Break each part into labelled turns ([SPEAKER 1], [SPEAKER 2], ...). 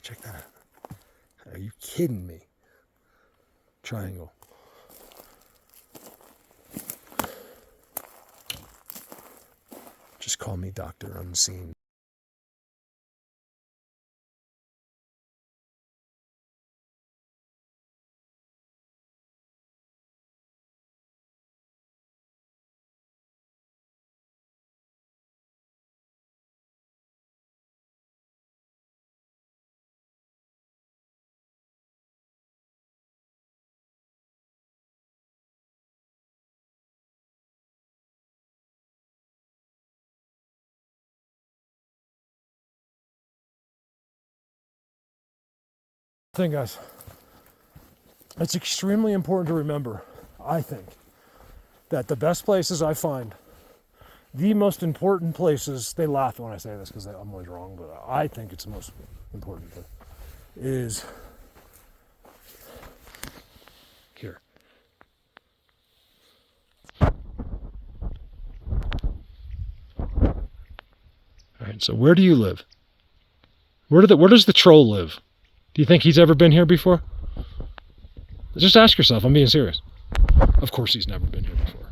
[SPEAKER 1] Check that out. Are you kidding me? Triangle. Just call me Dr. Unseen. Thing, guys, it's extremely important to remember, I think, that the best places I find, the most important places, they laugh when I say this because I'm always wrong, but I think it's the most important, is here. All right, so where do you live? Where does the troll live? Do you think he's ever been here before? Just ask yourself, I'm being serious. Of course he's never been here before.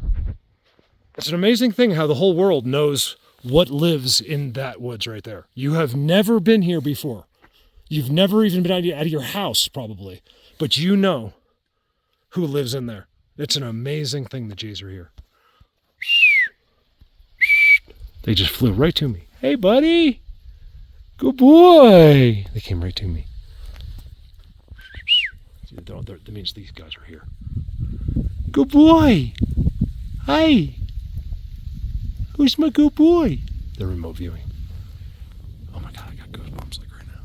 [SPEAKER 1] It's an amazing thing how the whole world knows what lives in that woods right there. You have never been here before. You've never even been out of your house, probably. But you know who lives in there. It's an amazing thing the Jays are here. They just flew right to me. Hey, buddy. Good boy. They came right to me. That means these guys are here. Good boy. Hi. Who's my good boy? They're remote viewing. Oh my God, I got goosebumps like right now.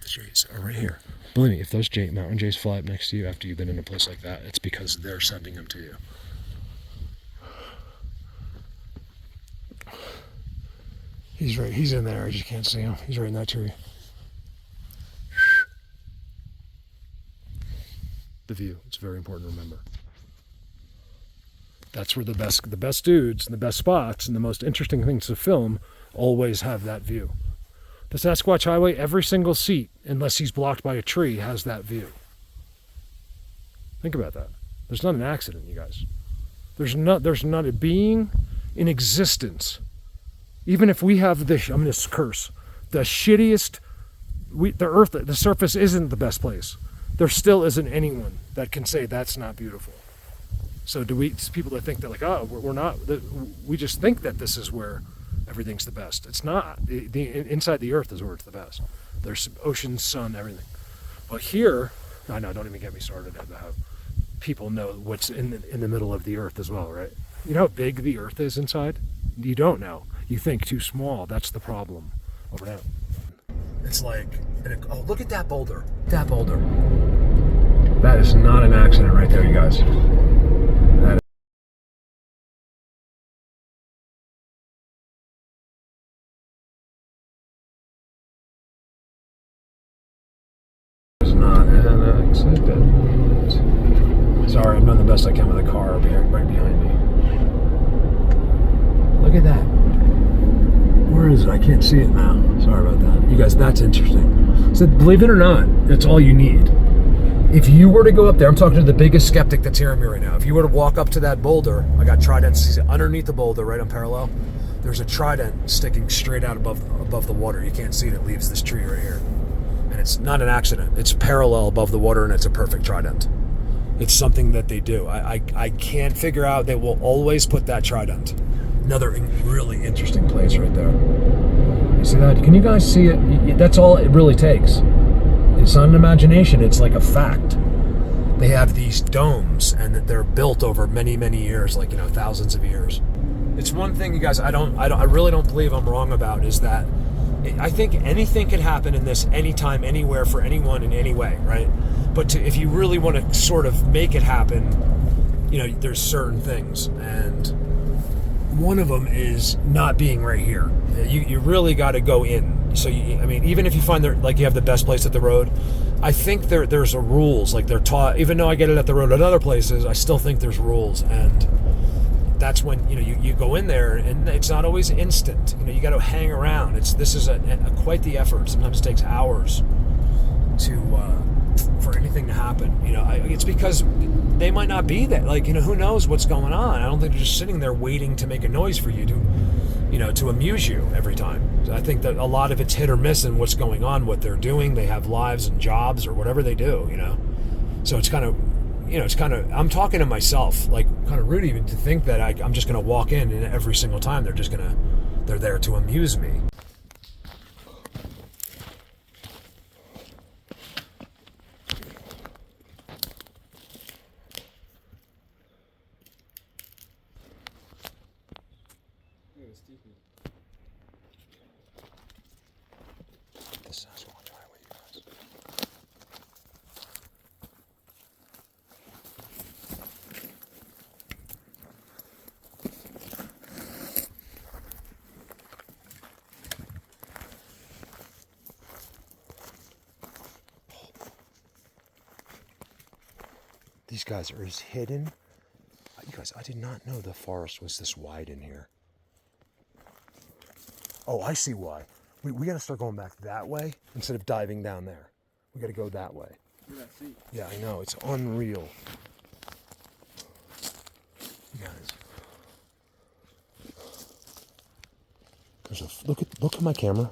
[SPEAKER 1] The Jays are right here. Believe me, if those mountain jays fly up next to you after you've been in a place like that, it's because they're sending them to you. He's right. He's in there. I just can't see him. He's right in that tree. The view. It's very important to remember. That's where the best dudes and the best spots and the most interesting things to film always have that view. The Sasquatch Highway, every single seat, unless he's blocked by a tree, has that view. Think about that. There's not an accident, you guys. There's not a being in existence. Even if we have this, I'm going to curse, the shittiest, the surface isn't the best place. There still isn't anyone that can say that's not beautiful. So people that think that like, oh, we're not, we just think that this is where everything's the best. It's not. Inside the earth is where it's the best. There's ocean, sun, everything. But here, I know, don't even get me started about how people know what's in the middle of the earth as well, right? You know how big the earth is inside? You don't know. You think too small. That's the problem. Over there. It's like, oh, look at that boulder. That boulder. That is not an accident right there, you guys. That is not an accident. Sorry, I'm doing the best I can with the car right behind me. Look at that. Where is it? I can't see it now. Sorry about that. You guys, that's interesting. So believe it or not, that's all you need. If you were to go up there, I'm talking to the biggest skeptic that's hearing me right now. If you were to walk up to that boulder, I got tridents underneath the boulder, right on parallel. There's a trident sticking straight out above the water. You can't see it. It leaves this tree right here. And it's not an accident. It's parallel above the water, and it's a perfect trident. It's something that they do. I can't figure out. They will always put that trident. Another really interesting place right there. You see that? Can you guys see it? That's all it really takes. It's not an imagination. It's like a fact. They have these domes, and they're built over many, many years, like, you know, thousands of years. It's one thing, you guys, I really don't believe I'm wrong about, is that I think anything can happen in this anytime, anywhere, for anyone in any way, right? But if you really want to sort of make it happen, you know, there's certain things, and one of them is not being right here. You really got to go in. So I mean, even if you find like you have the best place at the road, I think there's a rules, like they're taught. Even though I get it at the road at other places, I still think there's rules. And that's when you go in there, and it's not always instant. You got to hang around. This is quite the effort. Sometimes it takes hours for anything to happen. It's because they might not be there. Who knows what's going on? I don't think they're just sitting there waiting to make a noise for you to amuse you every time. So I think that a lot of it's hit or miss in what's going on, what they're doing. They have lives and jobs or whatever they do. So it's kind of. I'm talking to myself, kind of rude even to think that I'm just going to walk in and every single time they're there to amuse me. The Sasquatch Highway, you guys. These guys are as hidden. You guys, I did not know the forest was this wide in here. Oh, I see why. We got to start going back that way instead of diving down there. We got to go that way. Yeah, I know. It's unreal. You guys. Look at my camera.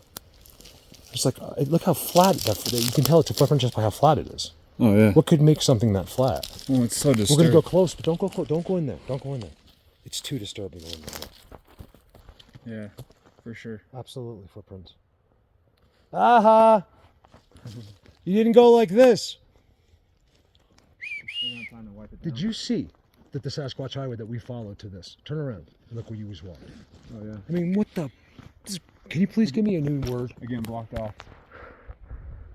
[SPEAKER 1] It's look how flat you can tell it's a footprint just by how flat it is.
[SPEAKER 2] Oh yeah.
[SPEAKER 1] What could make something that flat?
[SPEAKER 2] Well, it's so disturbing.
[SPEAKER 1] We're gonna go close, but don't go close. Don't go in there. Don't go in there. It's too disturbing going in there.
[SPEAKER 2] Yeah, for sure.
[SPEAKER 1] Absolutely footprints. Aha! You didn't go like this. Did you see that the Sasquatch Highway that we followed to this? Turn around and look where you was walking.
[SPEAKER 2] Oh yeah.
[SPEAKER 1] I mean, what the? Can you please give me a new word?
[SPEAKER 2] Again, blocked off.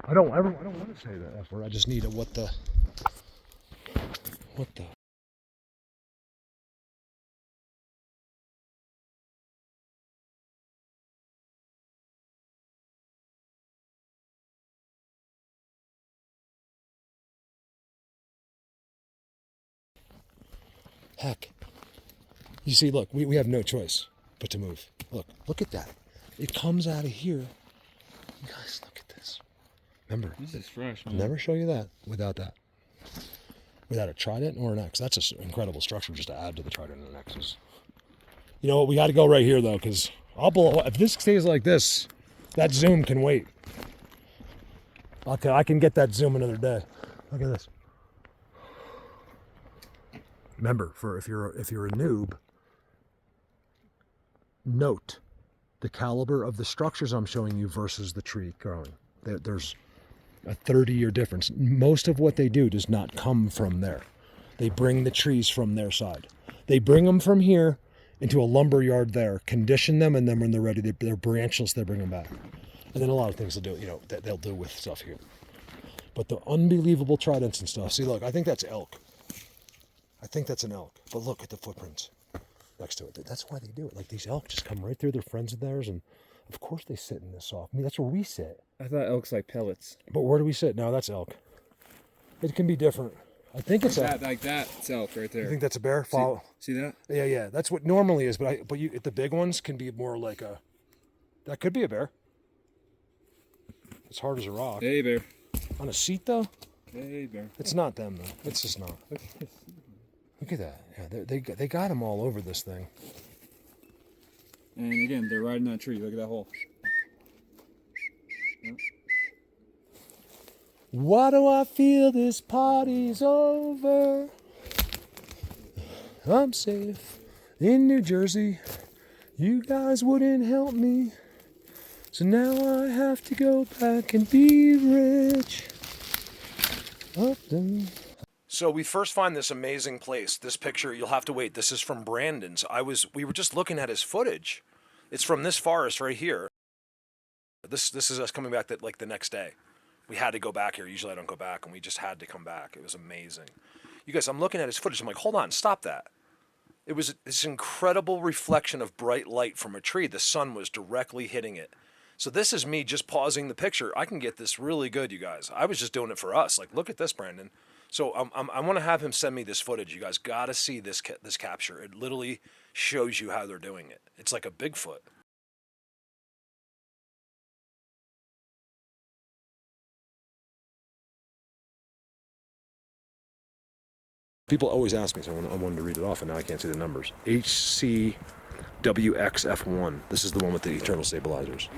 [SPEAKER 1] I don't want to say that F word. I just need a what the. Heck. You see, look, we have no choice but to move. Look at that. It comes out of here. You guys, look at this. Remember,
[SPEAKER 2] this is fresh, man.
[SPEAKER 1] I'll never show you that without that. Without a trident or an X. That's an incredible structure just to add to the trident and an X's. You know what? We got to go right here, though, because if this stays like this, that zoom can wait. Okay, I can get that zoom another day. Look at this. Remember, if you're a noob, note the caliber of the structures I'm showing you versus the tree growing. There's a 30-year difference. Most of what they do does not come from there. They bring the trees from their side. They bring them from here into a lumber yard there, condition them, and then when they're ready, they're branchless, they bring them back. And then a lot of things they'll do, that they'll do with stuff here. But the unbelievable tridents and stuff. See, look, I think that's elk. I think that's an elk. But look at the footprints next to it. That's why they do it. Like, these elk just come right through. They're friends of theirs, and of course they sit in this soft. I mean, that's where we sit.
[SPEAKER 2] I thought elk's like pellets.
[SPEAKER 1] But where do we sit? No, that's elk. It can be different. I think it's elk.
[SPEAKER 2] Like that. It's elk right there.
[SPEAKER 1] You think that's a bear? Follow.
[SPEAKER 2] See that?
[SPEAKER 1] Yeah. That's what normally is. But the big ones can be more like a. That could be a bear. It's hard as a rock.
[SPEAKER 2] Hey, bear.
[SPEAKER 1] On a seat though.
[SPEAKER 2] Hey, bear.
[SPEAKER 1] It's not them though. It's just not. Look at that. Yeah, they got them all over this thing.
[SPEAKER 2] And again, they're riding that tree. Look at that hole. Yep.
[SPEAKER 1] Why do I feel this party's over? I'm safe in New Jersey. You guys wouldn't help me. So now I have to go back and be rich. So we first find this amazing place. This picture, you'll have to wait. This is from Brandon's. We were just looking at his footage. It's from this forest right here. This is us coming back the next day. We had to go back here. Usually I don't go back, and we just had to come back. It was amazing. You guys, I'm looking at his footage. I'm like, hold on, stop that. It was this incredible reflection of bright light from a tree. The sun was directly hitting it. So this is me just pausing the picture. I can get this really good, you guys. I was just doing it for us. Like, look at this, Brandon. So I want to have him send me this footage. You guys got to see this capture. It literally shows you how they're doing it. It's like a Bigfoot. People always ask me, so I wanted to read it off, and now I can't see the numbers. HCWXF1. This is the one with the internal stabilizers.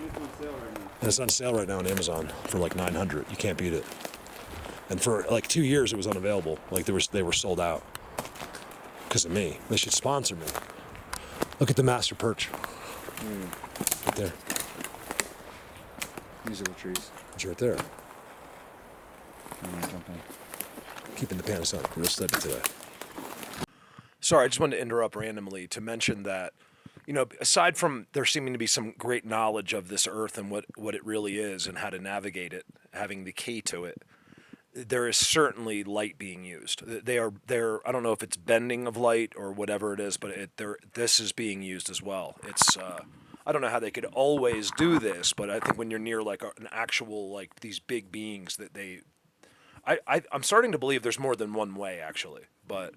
[SPEAKER 1] And it's on sale right now on Amazon for like $900. You can't beat it. And for like 2 years, it was unavailable. Like they were sold out because of me. They should sponsor me. Look at the Master Perch. Right there.
[SPEAKER 2] These are the trees.
[SPEAKER 1] It's right there.
[SPEAKER 2] Jump in.
[SPEAKER 1] Keeping the Panasonic real steady today. Sorry, I just wanted to interrupt randomly to mention that, you know, aside from there seeming to be some great knowledge of this Earth and what it really is and how to navigate it, having the key to it, there is certainly light being used. They're I don't know if it's bending of light or whatever it is, but this is being used as well. It's I don't know how they could always do this, but I think when you're near like an actual like these big beings that I'm starting to believe there's more than one way actually, but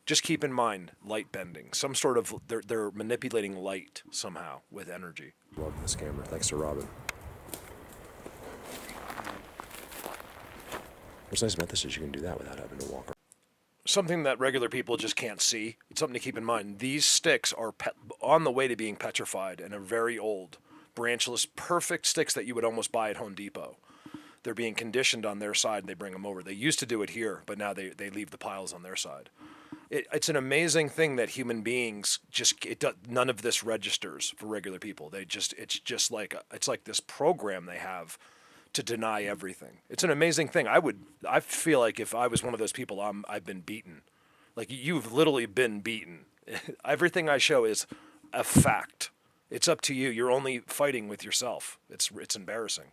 [SPEAKER 1] just keep in mind light bending, some sort of they're manipulating light somehow with energy. Love this camera. Thanks to Robin. What's nice about this is you can do that without having to walk around. Something that regular people just can't see. It's something to keep in mind. These sticks are on the way to being petrified and are very old, branchless, perfect sticks that you would almost buy at Home Depot. They're being conditioned on their side and they bring them over. They used to do it here, but now they leave the piles on their side. It's an amazing thing that human beings none of this registers for regular people. It's like this program they have to deny everything. It's an amazing thing. I feel like if I was one of those people, I've been beaten. Like you've literally been beaten. Everything I show is a fact. It's up to you. You're only fighting with yourself. It's embarrassing.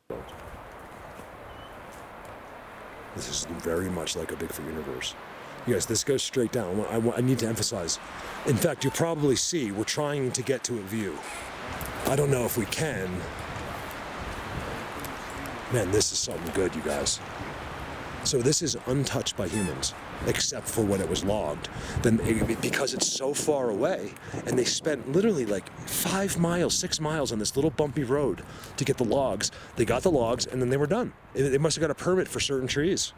[SPEAKER 1] This is very much like a Bigfoot universe. You guys, this goes straight down. I need to emphasize. In fact, you'll probably see we're trying to get to a view. I don't know if we can. Man, this is something good, you guys. So this is untouched by humans, except for when it was logged. Then, because it's so far away, and they spent literally like 5 miles, 6 miles on this little bumpy road to get the logs. They got the logs, and then they were done. They must have got a permit for certain trees.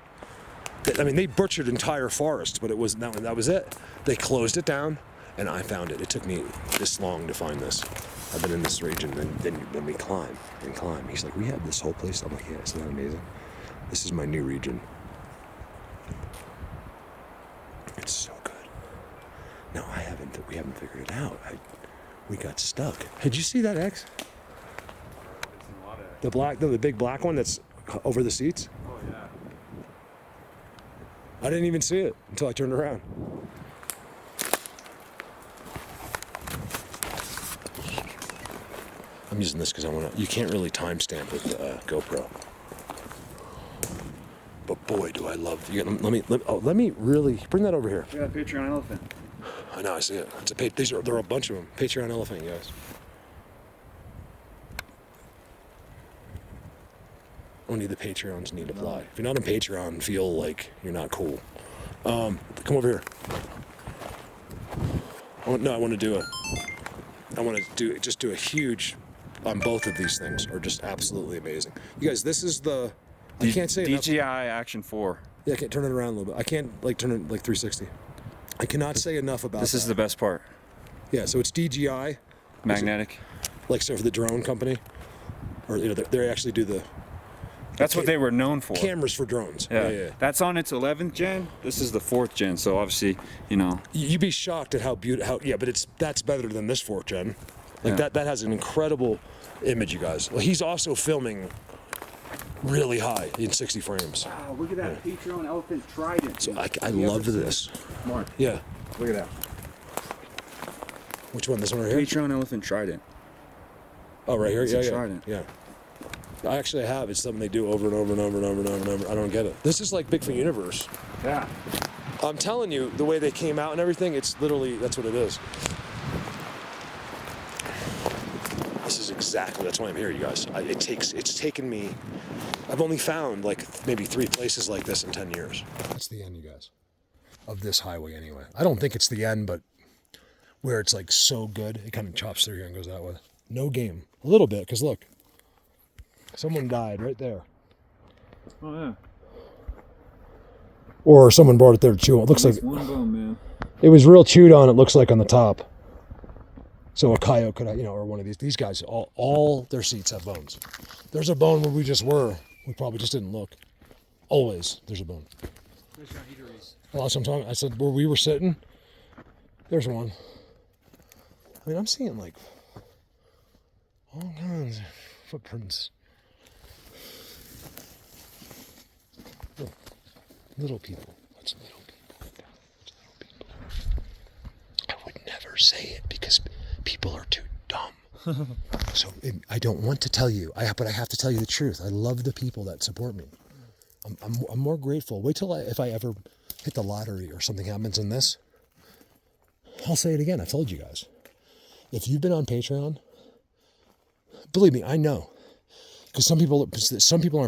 [SPEAKER 1] I mean, they butchered entire forests, but that was it. They closed it down, and I found it. It took me this long to find this. I've been in this region, and then we climb and climb. He's like, we have this whole place. I'm like, yeah, isn't that amazing? This is my new region. It's so good. No, we haven't figured it out. We got stuck. Did you see that X? The big black one that's over the seats?
[SPEAKER 2] Oh, yeah.
[SPEAKER 1] I didn't even see it until I turned around. I'm using this because you can't really timestamp with GoPro. But boy, do I love, let me really, bring that over here.
[SPEAKER 2] Yeah, Patreon elephant.
[SPEAKER 1] I know, I see it. There are a bunch of them. Patreon elephant, guys. Only the Patreons need apply. If you're not on Patreon, feel like you're not cool. Come over here. I want to do a huge on both of these things are just absolutely amazing. You guys, this is I can't say
[SPEAKER 2] DJI Action 4.
[SPEAKER 1] Yeah, I can't turn it around a little bit. I can't turn it 360. I cannot say enough about
[SPEAKER 2] This is the best part.
[SPEAKER 1] Yeah, so it's DJI.
[SPEAKER 2] Magnetic.
[SPEAKER 1] Like so for the drone company, or they actually do the.
[SPEAKER 2] That's what they were known for.
[SPEAKER 1] Cameras for drones.
[SPEAKER 2] Yeah. That's on its 11th gen. This is the 4th gen. So obviously,
[SPEAKER 1] You'd be shocked at how beautiful. But that's better than this 4th gen. Like that has an incredible image, you guys. Well, he's also filming really high in 60 frames.
[SPEAKER 2] Wow, look at that Patreon elephant trident.
[SPEAKER 1] So I love this.
[SPEAKER 2] Mark.
[SPEAKER 1] Yeah.
[SPEAKER 2] Look at that.
[SPEAKER 1] Which one? This one right here?
[SPEAKER 2] Patreon elephant trident.
[SPEAKER 1] Oh, right here?
[SPEAKER 2] It's
[SPEAKER 1] Yeah.
[SPEAKER 2] a trident.
[SPEAKER 1] Yeah. I actually have. It's something they do over and over and over and over and over and over. I don't get it. This is like Bigfoot Universe.
[SPEAKER 2] Yeah.
[SPEAKER 1] I'm telling you, the way they came out and everything, it's literally, that's what it is. This is exactly, that's why I'm here, you guys. It's taken me, I've only found like maybe 3 places like this in 10 years. That's the end, you guys, of this highway anyway. I don't think it's the end, but where it's like so good, it kind of chops through here and goes that way. No game. A little bit, because look. Someone died right there.
[SPEAKER 2] Oh, yeah.
[SPEAKER 1] Or someone brought it there to chew on. It looks like
[SPEAKER 2] one bone, man.
[SPEAKER 1] it was real chewed on, it looks like, on the top. So a coyote could, or one of these guys, all their seats have bones. There's a bone where we just were. We probably just didn't look. Always, there's a bone. Well, that's what I'm talking. I said where we were sitting, there's one. I mean, I'm seeing like all kinds of footprints. Little people. What's little people? What's little people? I would never say it because people are too dumb. So I don't want to tell you. But I have to tell you the truth. I love the people that support me. I'm more grateful. Wait till if I ever hit the lottery or something happens in this, I'll say it again. I've told you guys. If you've been on Patreon, believe me, I know. Because some people on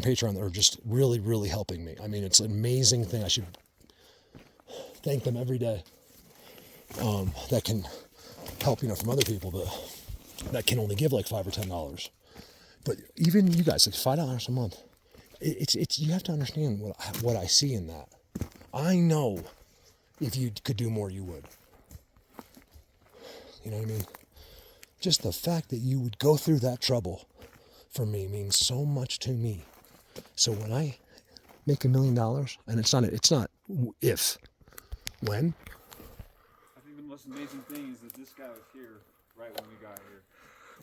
[SPEAKER 1] Patreon that are just really, really helping me. I mean, it's an amazing thing. I should thank them every day. That can help, from other people, but that can only give like $5 or $10. But even you guys, like $5 a month. It's you have to understand what I see in that. I know if you could do more, you would. You know what I mean? Just the fact that you would go through that trouble for me means so much to me. So when I make $1 million, and it's not if, when.
[SPEAKER 2] I think the most amazing thing is that this guy was here right when we got here.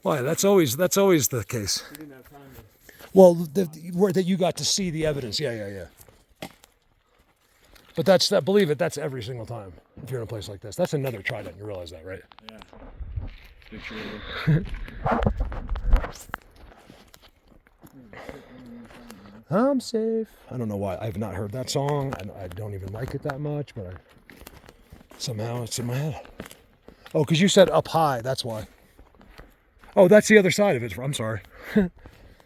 [SPEAKER 1] Why? That's always the case.
[SPEAKER 2] We didn't have time to...
[SPEAKER 1] Well, that you got to see the evidence. Yeah. But believe it, that's every single time. If you're in a place like this, that's another trident. You realize that, right?
[SPEAKER 2] Yeah. Picture
[SPEAKER 1] I'm safe. I don't know why. I've not heard that song, and I don't even like it that much, but somehow it's in my head. Oh, because you said up high, that's why. Oh, that's the other side of it. I'm sorry. I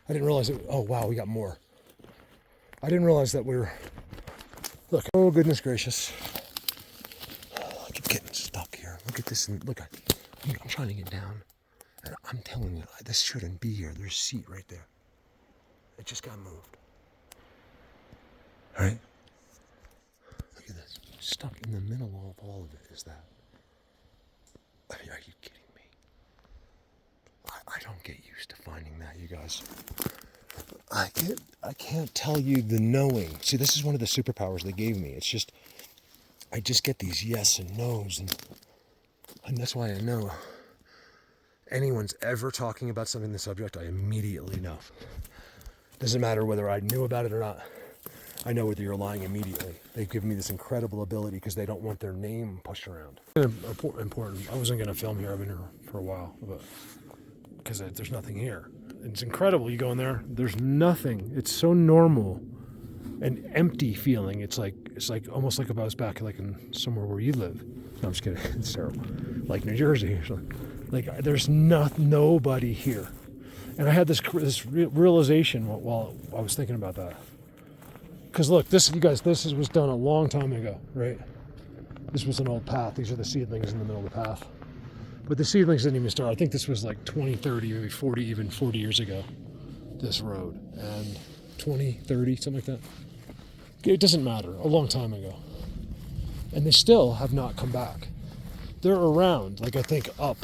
[SPEAKER 1] didn't realize it. Oh, wow, we got more. I didn't realize that we were... Look. Oh, goodness gracious. I keep getting stuck here. Look at this. Look, I'm trying to get down. And I'm telling you, this shouldn't be here. There's a seat right there. It just got moved. All right? Look at this. Stuck in the middle of all of it is that. I mean, are you kidding me? I don't get used to finding that, you guys. I can't tell you the knowing. See, this is one of the superpowers they gave me. It's just, I just get these yes and no's, and that's why I know. Anyone's ever talking about something in the subject, I immediately know. Doesn't matter whether I knew about it or not. I know whether you're lying immediately. They've given me this incredible ability because they don't want their name pushed around. Important. I wasn't going to film here. I've been here for a while, but because there's nothing here. It's incredible. You go in there, there's nothing. It's so normal, an empty feeling. It's like almost like if I was back like in somewhere where you live. No, I'm just kidding. It's terrible. Like New Jersey or something. Like there's nobody here. And I had this realization while I was thinking about that. Because look, this was done a long time ago, right? This was an old path. These are the seedlings in the middle of the path. But the seedlings didn't even start. I think this was like 20, 30, maybe 40, even 40 years ago, this road. And 20, 30, something like that. It doesn't matter. A long time ago. And they still have not come back. They're around, like I think up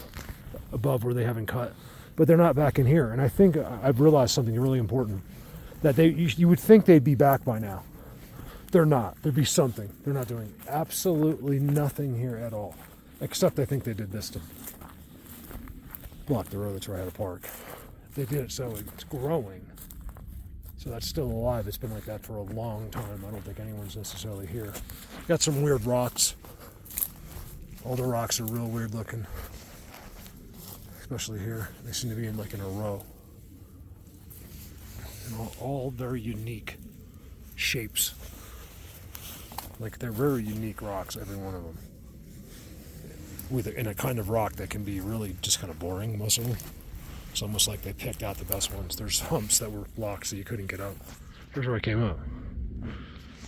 [SPEAKER 1] above where they haven't cut. But they're not back in here. And I think I've realized something really important. That you would think they'd be back by now. They're not. There'd be something. They're not doing absolutely nothing here at all. Except I think they did this to block the road that's where I had to park. They did it so it's growing. So that's still alive. It's been like that for a long time. I don't think anyone's necessarily here. Got some weird rocks. All the rocks are real weird looking. Especially here. They seem to be in a row. And all very unique shapes. Like they're very unique rocks, every one of them. In a kind of rock that can be really just kind of boring, most of them. It's almost like they picked out the best ones. There's humps that were blocks that you couldn't get up. Here's where I came up.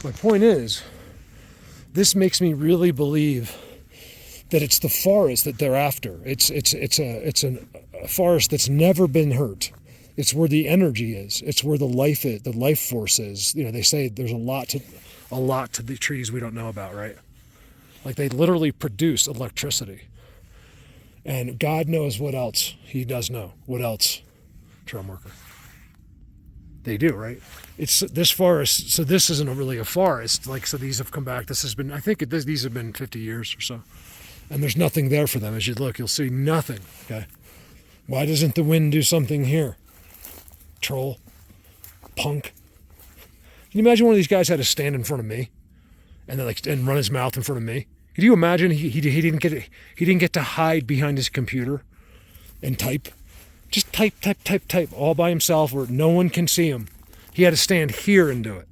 [SPEAKER 1] My point is, this makes me really believe that it's the forest that they're after. It's a forest that's never been hurt. It's where the energy is. It's where the life force is. You know, they say there's a lot to the trees we don't know about, right? Like they literally produce electricity. And God knows what else. He does know what else. Trail marker. They do, right? It's this forest. So this isn't really a forest. Like, so these have come back. This has been, I think these have been 50 years or so. And there's nothing there for them. As you look, you'll see nothing. Okay. Why doesn't the wind do something here? Troll. Punk. Can you imagine one of these guys had to stand in front of me and then and run his mouth in front of me? Could you imagine he didn't get to hide behind his computer and type? Just type all by himself where no one can see him. He had to stand here and do it.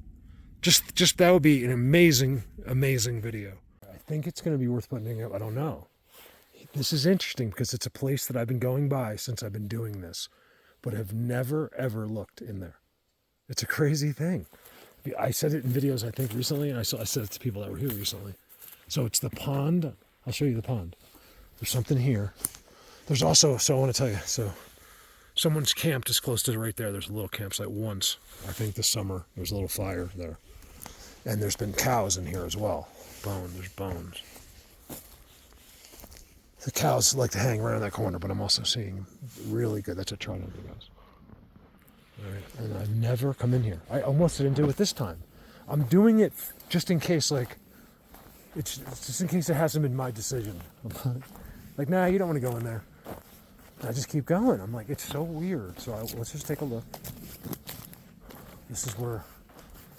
[SPEAKER 1] Just that would be an amazing video. I think it's going to be worth putting up. I don't know. This is interesting because it's a place that I've been going by since I've been doing this, but have never ever looked in there. It's a crazy thing. I said it in videos I think recently, and I said it to people that were here recently. So it's the pond. I'll show you the pond. There's something here. There's also, so I want to tell you, so someone's camped is close to right there. There's a little campsite once. I think this summer there was a little fire there. And there's been cows in here as well. There's bones. The cows like to hang right in that corner, but I'm also seeing really good. That's a trout over guys. All right. And I've never come in here. I almost didn't do it this time. I'm doing it just in case, like, it's just in case it hasn't been my decision. Like, nah, you don't want to go in there. I just keep going. I'm like, it's so weird. So let's just take a look. This is where.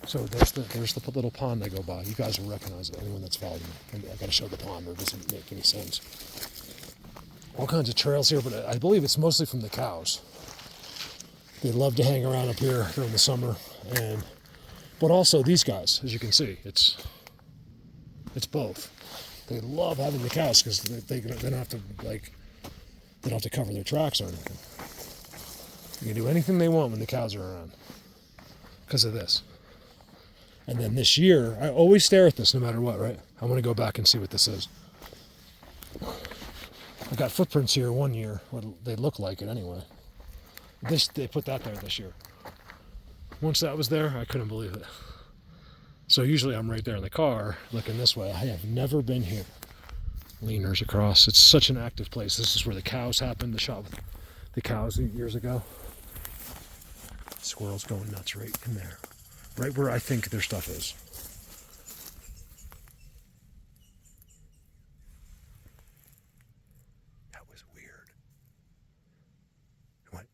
[SPEAKER 1] So there's the little pond I go by. You guys will recognize it. Anyone that's followed me. I got to show the pond, or it doesn't make any sense. All kinds of trails here, but I believe it's mostly from the cows. They love to hang around up here during the summer, but also these guys, as you can see, it's both. They love having the cows because they don't have to they don't have to cover their tracks or anything. You can do anything they want when the cows are around because of this. And then this year, I always stare at this no matter what, right? I want to go back and see what this is. I got footprints here one year. What they look like it anyway. They put that there this year. Once that was there, I couldn't believe it. So usually I'm right there in the car looking this way. I have never been here. Leaners across. It's such an active place. This is where the cows happened. The shot with the cows years ago. Squirrels going nuts right in there. Right where I think their stuff is. That was weird. It went.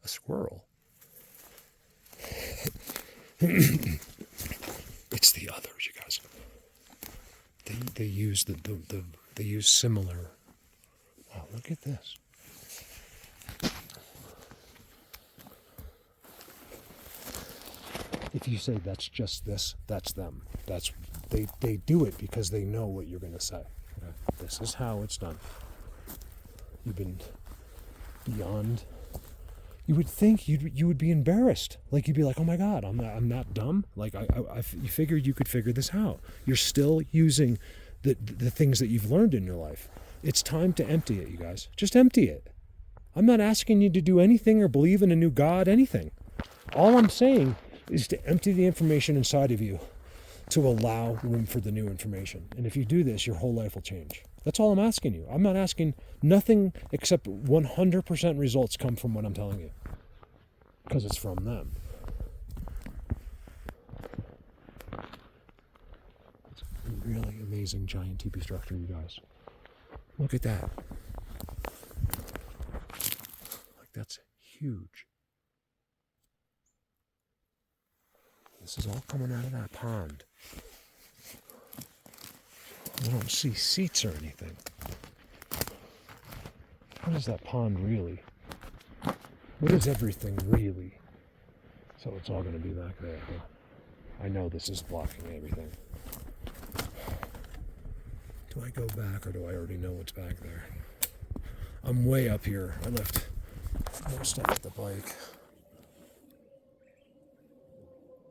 [SPEAKER 1] A squirrel. It's the others, you guys. They use they use similar. Wow, look at this. If you say that's just this, that's them. They do it because they know what you're going to say. Okay? This is how it's done. You've been beyond. You would think you would be embarrassed. Like you'd be like, oh my God, I'm that dumb. Like you figured you could figure this out. You're still using the things that you've learned in your life. It's time to empty it, you guys. Just empty it. I'm not asking you to do anything or believe in a new God, anything. All I'm saying is to empty the information inside of you to allow room for the new information. And if you do this, your whole life will change. That's all I'm asking you. I'm not asking nothing except 100% results come from what I'm telling you. Because it's from them. It's a really amazing giant teepee structure, you guys. Look at that. Like, that's huge. This is all coming out of that pond. I don't see seats or anything. What is that pond really? What is everything really? So it's all going to be back there. Huh? I know this is blocking everything. Do I go back or do I already know what's back there? I'm way up here. I left most of the bike.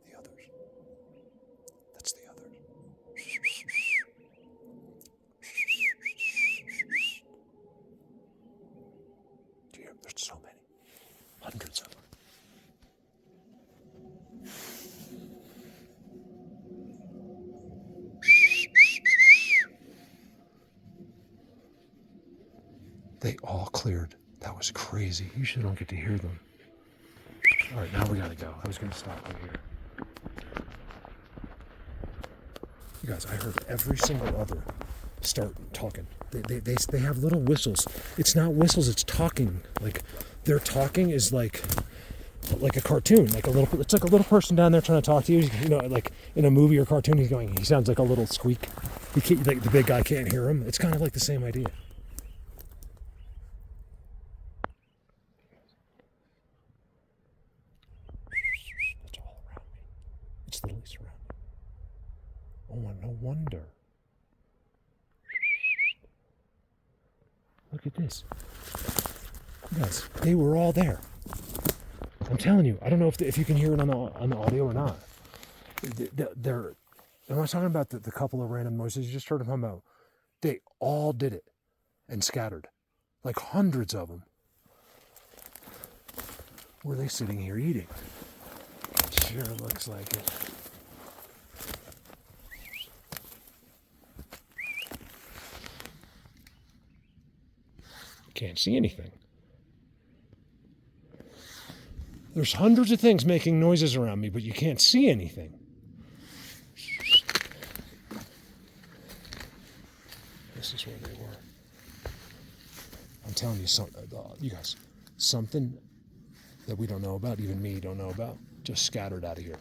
[SPEAKER 1] The others. That's the others. They all cleared. That was crazy. You usually don't get to hear them. All right, now we gotta go. I was gonna stop right here. You guys, I heard every single other start talking. They have little whistles. It's not whistles, it's talking. Like their talking is like a cartoon, like a little. It's like a little person down there trying to talk to you. You know, like in a movie or cartoon, he's going. He sounds like a little squeak. He can't, like the big guy can't hear him. It's kind of like the same idea. It's all around me. It's literally surrounding. Oh, no wonder. Look at this. Guys, they were all there. I'm telling you, I don't know if you can hear it on the audio or not. They're I'm not talking about the couple of random noises you just heard them about. They all did it and scattered, like hundreds of them. Were they sitting here eating? Sure looks like it. Can't see anything. There's hundreds of things making noises around me, but you can't see anything. This is where they were. I'm telling you something, you guys, something that we don't know about, even me don't know about, just scattered out of here.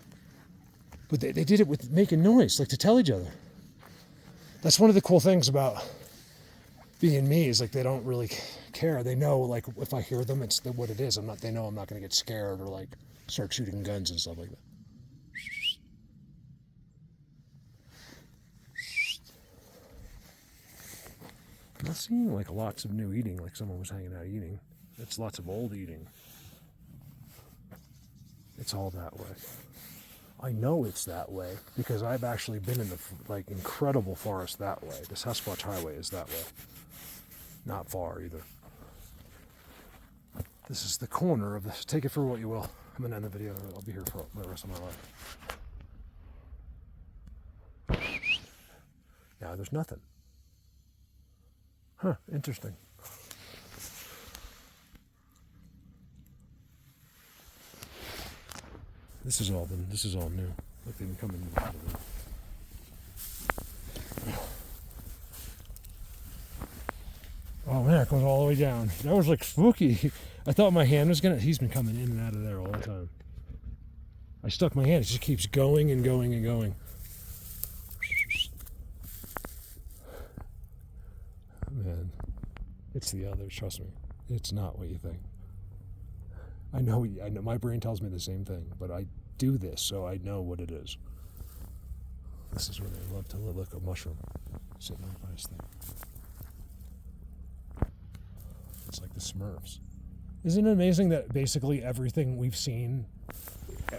[SPEAKER 1] But they did it with making noise, like to tell each other. That's one of the cool things about being me, is like they don't really care. They know, like, if I hear them, it's what it is. They know I'm not going to get scared or like start shooting guns and stuff like that. I'm not seeing like lots of new eating, like someone was hanging out eating. It's lots of old eating. It's all that way. I know it's that way because I've actually been in the like incredible forest that way. The Sasquatch Highway is that way. Not far either. This is the corner of this. Take it for what you will. I'm gonna end the video. I'll be here for the rest of my life. Now there's nothing. Huh, interesting. This is all new. Like they've been coming in. Oh man, it goes all the way down. That was like spooky. I thought my hand was he's been coming in and out of there all the time. I stuck my hand, it just keeps going and going and going. Man, it's the others, trust me. It's not what you think. I know my brain tells me the same thing, but I do this, so I know what it is. This is where they love to live, like a mushroom sitting on by his thing. It's like the Smurfs. Isn't it amazing that basically everything we've seen,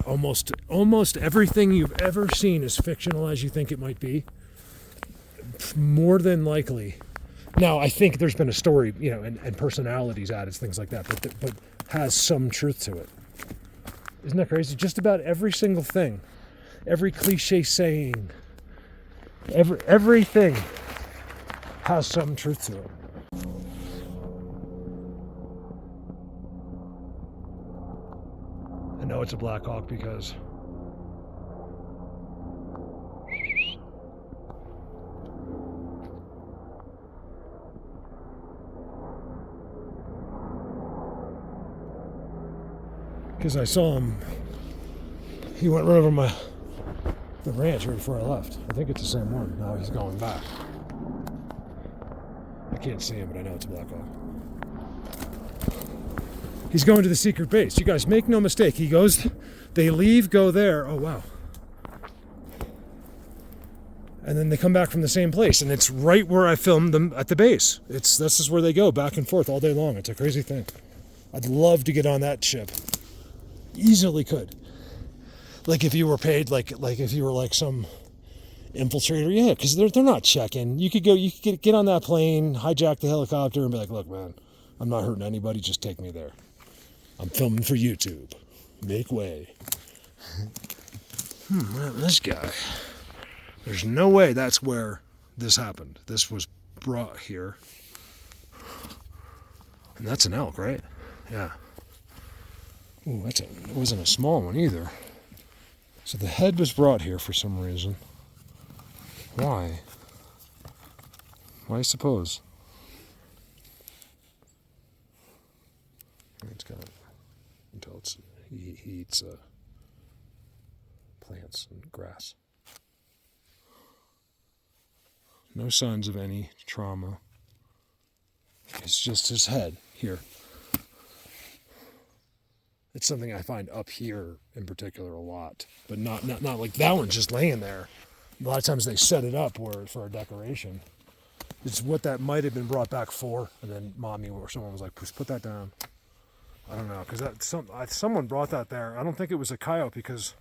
[SPEAKER 1] almost everything you've ever seen is fictional as you think it might be? More than likely. Now, I think there's been a story, and personalities added, things like that, but has some truth to it. Isn't that crazy? Just about every single thing, every cliche saying, everything has some truth to it. I know it's a Black Hawk because I saw him. He went right over the ranch right before I left. I think it's the same one. Now he's going back. I can't see him, but I know it's a Black Hawk. He's going to the secret base. You guys, make no mistake. They leave, go there. Oh, wow. And then they come back from the same place. And it's right where I filmed them at the base. This is where they go, back and forth all day long. It's a crazy thing. I'd love to get on that ship. Easily could. Like if you were paid, like if you were like some infiltrator, yeah, because they're not checking. You could get on that plane, hijack the helicopter, and be like, look, man, I'm not hurting anybody, just take me there. I'm filming for YouTube. Make way. This guy. There's no way that's where this happened. This was brought here. And that's an elk, right? Yeah. Ooh, it wasn't a small one either. So the head was brought here for some reason. Why? Why, I suppose? It's got until it's he eats plants and grass. No signs of any trauma. It's just his head here. It's something I find up here in particular a lot, but not like that one's just laying there. A lot of times they set it up for a decoration. It's what that might have been brought back for, and then mommy or someone was like, "Put that down." I don't know, because someone brought that there. I don't think it was a coyote because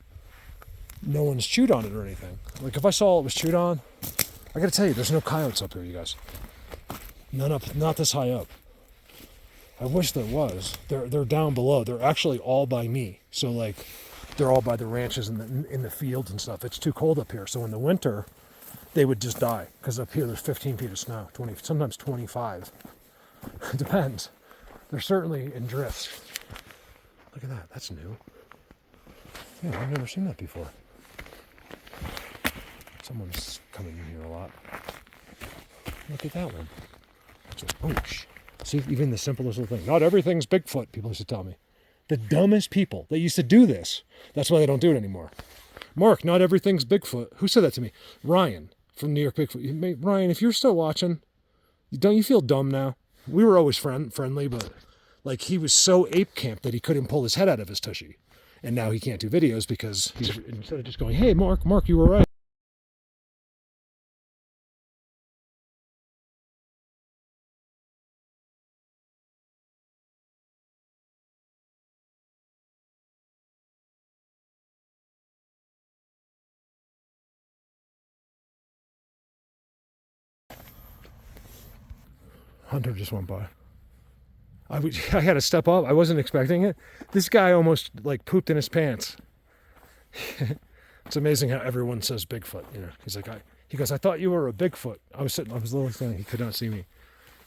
[SPEAKER 1] no one's chewed on it or anything. Like if I saw it was chewed on, I gotta tell you, there's no coyotes up here, you guys. None up, not this high up. I wish there was. They're down below. They're actually all by me. So like, they're all by the ranches and in the fields and stuff. It's too cold up here. So in the winter, they would just die because up here there's 15 feet of snow, 20, sometimes 25. It depends. They're certainly in drifts. Look at that. That's new. Yeah, I've never seen that before. Someone's coming in here a lot. Look at that one. Oh, see, even the simplest little thing. Not everything's Bigfoot, people used to tell me. The dumbest people that used to do this. That's why they don't do it anymore. Mark, not everything's Bigfoot. Who said that to me? Ryan from New York Bigfoot. Ryan, if you're still watching, don't you feel dumb now? We were always friendly, but like he was so ape camp that he couldn't pull his head out of his tushy. And now he can't do videos because he's, instead of just going, hey, Mark, you were right. Hunter just went by. I had to step up. I wasn't expecting it. This guy almost like pooped in his pants. It's amazing how everyone says Bigfoot. You know, he's like, he goes, I thought you were a Bigfoot. I was literally standing. He could not see me.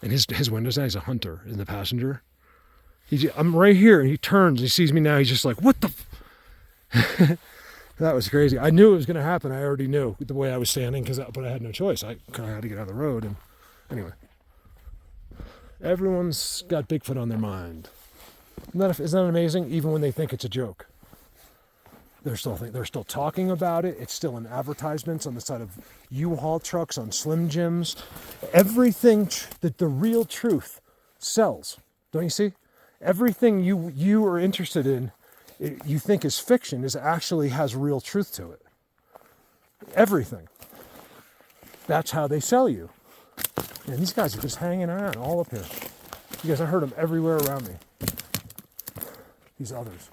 [SPEAKER 1] And his window's down. He's a hunter in the passenger. I'm right here, and he turns. And he sees me now. He's just like, what the? That was crazy. I knew it was going to happen. I already knew the way I was standing, but I had no choice. I kind of had to get out of the road. And anyway. Everyone's got Bigfoot on their mind. Isn't that amazing? Even when they think it's a joke, they're still talking about it. It's still in advertisements on the side of U-Haul trucks, on Slim Jims. Everything that the real truth sells. Don't you see? Everything you are interested in, you think is fiction, actually has real truth to it. Everything. That's how they sell you. And these guys are just hanging around all up here. You guys, I heard them everywhere around me. These others.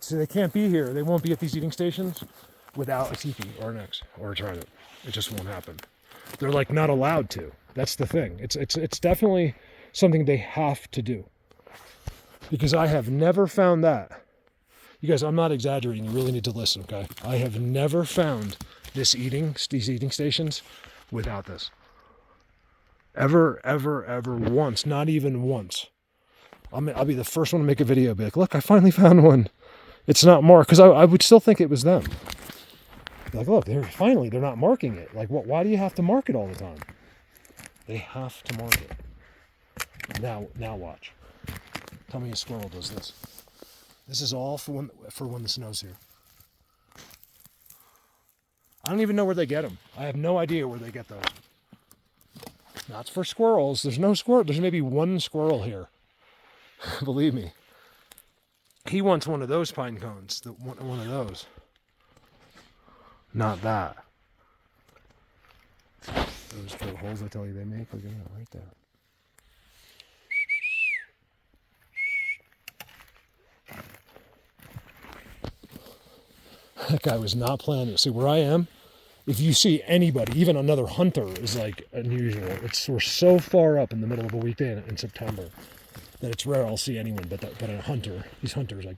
[SPEAKER 1] So they can't be here. They won't be at these eating stations without a teepee or an X or a trident. It just won't happen. They're like not allowed to. That's the thing. It's definitely something they have to do. Because I have never found that. You guys, I'm not exaggerating. You really need to listen, okay? I have never found these eating stations without this. Ever once. Not even once. I'll be the first one to make a video. Be like, look, I finally found one. It's not marked. Because I would still think it was them. Like, look, they're not marking it. Like, why do you have to mark it all the time? They have to mark it. Now watch. Tell me a squirrel does this. This is all for when the snow's here. I don't even know where they get them. I have no idea where they get those. That's for squirrels. There's no squirrel. There's maybe one squirrel here. Believe me. He wants one of those pine cones. One of those. Not that. Those little holes I tell you they make. Look at that right there. That guy was not planning. See, where I am, if you see anybody, even another hunter, is like unusual. We're so far up in the middle of a weekday in September that it's rare I'll see anyone but a hunter. These hunters, like,